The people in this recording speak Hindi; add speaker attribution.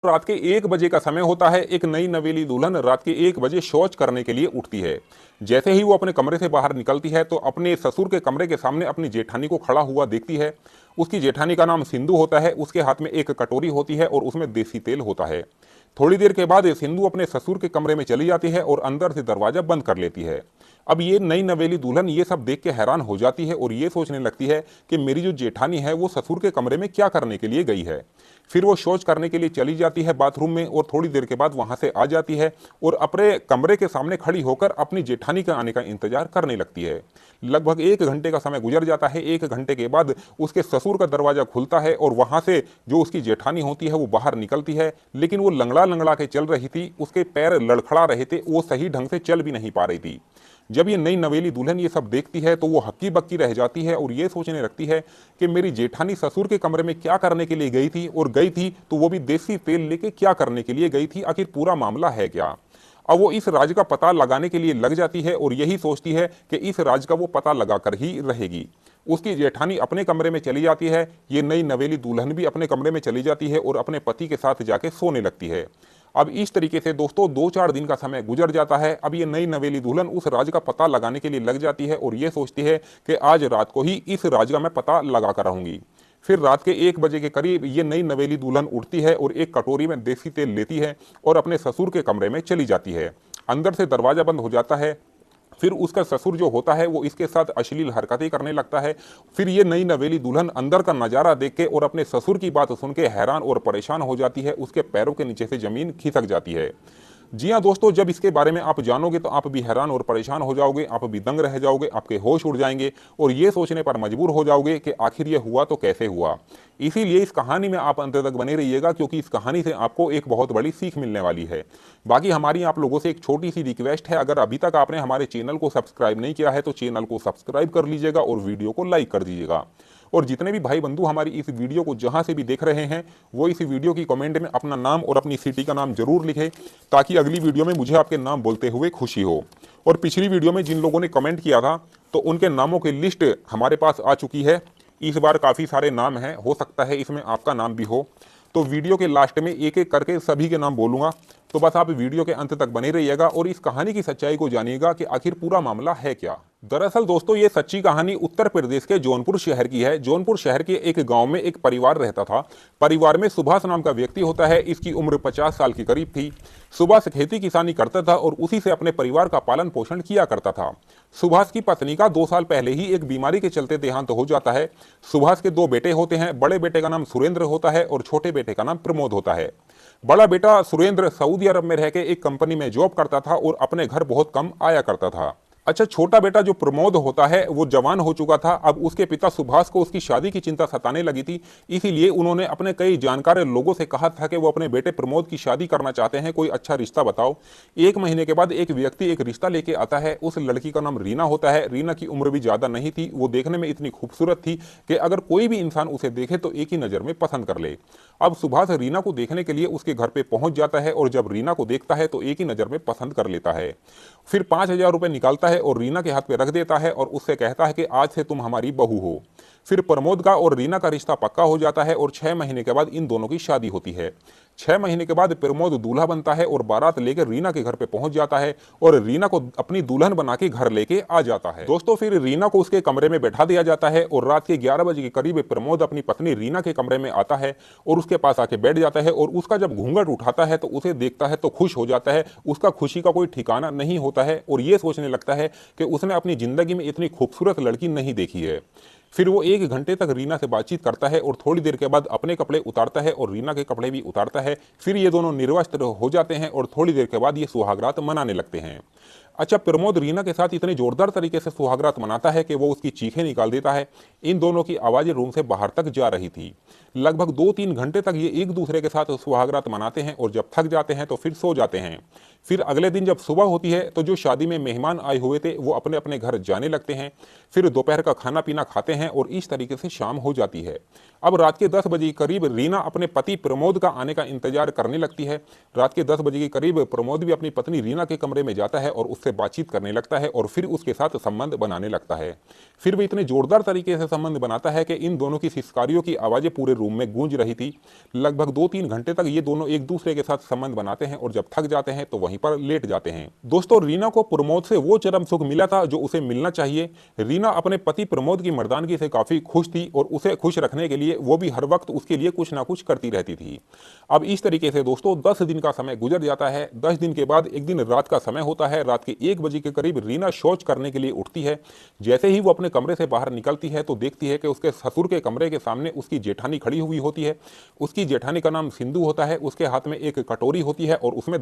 Speaker 1: रात के 1 बजे का समय होता है। एक नई नवेली दुल्हन रात के 1 बजे शौच करने के लिए उठती है। जैसे ही वो अपने कमरे से बाहर निकलती है तो अपने ससुर के कमरे के सामने अपनी जेठानी को खड़ा हुआ देखती है। उसकी जेठानी का नाम सिंधु होता है। उसके हाथ में एक कटोरी होती है और उसमें देसी तेल होता है। थोड़ी देर के बाद सिंधु अपने ससुर के कमरे में चली जाती है और अंदर से दरवाजा बंद कर लेती है। अब ये नई नवेली दुल्हन ये सब देख के हैरान हो जाती है और ये सोचने लगती है कि मेरी जो जेठानी है वो ससुर के कमरे में क्या करने के लिए गई है। फिर वो शौच करने के लिए चली जाती है बाथरूम में और थोड़ी देर के बाद वहां से आ जाती है और अपने कमरे के सामने खड़ी होकर अपनी जेठानी के आने का इंतजार करने लगती है। लगभग 1 घंटे का समय गुजर जाता है। 1 घंटे के बाद उसके ससुर का दरवाजा खुलता है और वहां से जो उसकी जेठानी होती है वो बाहर निकलती है, लेकिन वो लंगड़ा लंगड़ा के चल रही थी। उसके पैर लड़खड़ा रहे थे, वो सही ढंग से चल भी नहीं पा रही थी। जब ये नई नवेली दुल्हन ये सब देखती है तो वो हक्की बक्की रह जाती है और ये सोचने लगती है कि मेरी जेठानी ससुर के कमरे में क्या करने के लिए गई थी, और गई थी तो वो भी देसी तेल लेके क्या करने के लिए गई थी, आखिर पूरा मामला है क्या। अब वो इस राज का पता लगाने के लिए लग जाती है और यही सोचती है कि इस राज का वो पता लगाकर ही रहेगी। उसकी जेठानी अपने कमरे में चली जाती है। ये नई नवेली दुल्हन भी अपने कमरे में चली जाती है और अपने पति के साथ जाके सोने लगती है। अब इस तरीके से दोस्तों 2-4 दिन का समय गुजर जाता है। अब ये नई नवेली दुल्हन उस राज का पता लगाने के लिए लग जाती है और ये सोचती है कि आज रात को ही इस राज का मैं पता लगा कर रहूंगी। फिर रात के 1 बजे के करीब ये नई नवेली दुल्हन उठती है और एक कटोरी में देसी तेल लेती है और अपने ससुर के कमरे में चली जाती है। अंदर से दरवाजा बंद हो जाता है। फिर उसका ससुर जो होता है वो इसके साथ अश्लील हरकतें करने लगता है। फिर ये नई नवेली दुल्हन अंदर का नजारा देख के और अपने ससुर की बात सुन के हैरान और परेशान हो जाती है। उसके पैरों के नीचे से जमीन खिसक जाती है। जी हाँ दोस्तों, जब इसके बारे में आप जानोगे तो आप भी हैरान और परेशान हो जाओगे, आप भी दंग रह जाओगे, आपके होश उड़ जाएंगे और ये सोचने पर मजबूर हो जाओगे कि आखिर ये हुआ तो कैसे हुआ। इसीलिए इस कहानी में आप अंत तक बने रहिएगा, क्योंकि इस कहानी से आपको एक बहुत बड़ी सीख मिलने वाली है। बाकी हमारी आप लोगों से एक छोटी सी रिक्वेस्ट है, अगर अभी तक आपने हमारे चैनल को सब्सक्राइब नहीं किया है तो चैनल को सब्सक्राइब कर लीजिएगा और वीडियो को लाइक कर दीजिएगा। और जितने भी भाई बंधु हमारी इस वीडियो को जहां से भी देख रहे हैं वो इस वीडियो की कमेंट में अपना नाम और अपनी सिटी का नाम जरूर लिखें, ताकि अगली वीडियो में मुझे आपके नाम बोलते हुए खुशी हो। और पिछली वीडियो में जिन लोगों ने कमेंट किया था तो उनके नामों की लिस्ट हमारे पास आ चुकी है। इस बार काफ़ी सारे नाम हैं, हो सकता है इसमें आपका नाम भी हो। तो वीडियो के लास्ट में एक एक करके सभी के नाम बोलूंगा, तो बस आप वीडियो के अंत तक बने रहिएगा और इस कहानी की सच्चाई को जानिएगा कि आखिर पूरा मामला है क्या। दरअसल दोस्तों ये सच्ची कहानी उत्तर प्रदेश के जौनपुर शहर की है। जौनपुर शहर के एक गांव में एक परिवार रहता था। परिवार में सुभाष नाम का व्यक्ति होता है। इसकी उम्र 50 साल की करीब थी। सुभाष खेती किसानी करता था और उसी से अपने परिवार का पालन पोषण किया करता था। सुभाष की पत्नी का 2 साल पहले ही एक बीमारी के चलते देहांत हो जाता है। सुभाष के 2 बेटे होते हैं। बड़े बेटे का नाम सुरेंद्र होता है और छोटे बेटे का नाम प्रमोद होता है। बड़ा बेटा सुरेंद्र सऊदी अरब में रह के एक कंपनी में जॉब करता था और अपने घर बहुत कम आया करता था। अच्छा, छोटा बेटा जो प्रमोद होता है वो जवान हो चुका था। अब उसके पिता सुभाष को उसकी शादी की चिंता सताने लगी थी, इसीलिए उन्होंने अपने कई जानकार लोगों से कहा था कि वो अपने बेटे प्रमोद की शादी करना चाहते हैं, कोई अच्छा रिश्ता बताओ। 1 महीने के बाद एक व्यक्ति एक रिश्ता लेके आता है। उस लड़की का नाम रीना होता है। रीना की उम्र भी ज्यादा नहीं थी। वो देखने में इतनी खूबसूरत थी कि अगर कोई भी इंसान उसे देखे तो एक ही नजर में पसंद कर ले। अब सुभाष रीना को देखने के लिए उसके घर पे पहुंच जाता है और जब रीना को देखता है तो एक ही नजर में पसंद कर लेता है। फिर 5,000 रुपए निकालता है और रीना के हाथ पे रख देता है और उससे कहता है कि आज से तुम हमारी बहू हो। फिर प्रमोद का और रीना का रिश्ता पक्का हो जाता है और 6 महीने के बाद इन दोनों की शादी होती है। 6 महीने के बाद प्रमोद दूल्हा बनता है और बारात लेकर रीना के घर पे पहुंच जाता है और रीना को अपनी दुल्हन बना के घर लेके आ जाता है। दोस्तों फिर रीना को उसके कमरे में बैठा दिया जाता है और रात के 11 बजे के करीब प्रमोद अपनी पत्नी रीना के कमरे में आता है और उसके पास आके बैठ जाता है और उसका जब घूंघट उठाता है तो उसे देखता है तो खुश हो जाता है। उसका खुशी का कोई ठिकाना नहीं होता है और ये सोचने लगता है कि उसने अपनी जिंदगी में इतनी खूबसूरत लड़की नहीं देखी है। फिर वो 1 घंटे तक रीना से बातचीत करता है और थोड़ी देर के बाद अपने कपड़े उतारता है और रीना के कपड़े भी उतारता है। फिर ये दोनों निर्वस्त्र हो जाते हैं और थोड़ी देर के बाद ये सुहागरात मनाने लगते हैं। अच्छा, प्रमोद रीना के साथ इतने जोरदार तरीके से सुहागरात मनाता है कि वो उसकी चीखें निकाल देता है। इन दोनों की आवाजें रूम से बाहर तक जा रही थी। लगभग 2-3 घंटे तक ये एक दूसरे के साथ सुहागरात मनाते हैं और जब थक जाते हैं तो फिर सो जाते हैं। फिर अगले दिन जब सुबह होती है तो जो शादी में मेहमान आए हुए थे वो अपने अपने घर जाने लगते हैं। फिर दोपहर का खाना पीना खाते हैं और इस तरीके से शाम हो जाती है। अब रात के 10 बजे के करीब रीना अपने पति प्रमोद का आने का इंतजार करने लगती है। रात के 10 बजे के करीब प्रमोद भी अपनी पत्नी रीना के कमरे में जाता है है और उससे बातचीत करने लगता है और फिर उसके साथ संबंध बनाने लगता है। फिर भी इतने जोरदार तरीके से संबंध बनाता है कि इन दोनों की सिसकारियों की आवाज़ें पूरे रूम में गूंज रही थी। लगभग 2-3 घंटे तक ये दोनों एक दूसरे के साथ संबंध बनाते हैं और जब थक जाते हैं तो वहीं पर लेट जाते हैं। दोस्तों, रीना को प्रमोद से वो चरम सुख मिला था जो उसे मिलना चाहिए। रीना अपने पति प्रमोद की मर्दानगी से काफ़ी खुश थी और उसे खुश रखने के लिए वो भी हर वक्त उसके लिए कुछ ना कुछ करती रहती थी। अब इस तरीके से दोस्तों 10 दिन का समय गुजर जाता है। 10 दिन के बाद एक दिन रात का समय होता है। रात के 1 बजे के करीब रीना शौच करने के लिए उठती है। जैसे ही वो अपने कमरे से बाहर निकलती है तो देखती है कि उसके ससुर के कमरे के सामने उसकी जेठानी खड़ी हुई होती है। उसकी जेठानी का नाम सिंधु होता है। उसके हाथ में एक कटोरी होती है और उसमें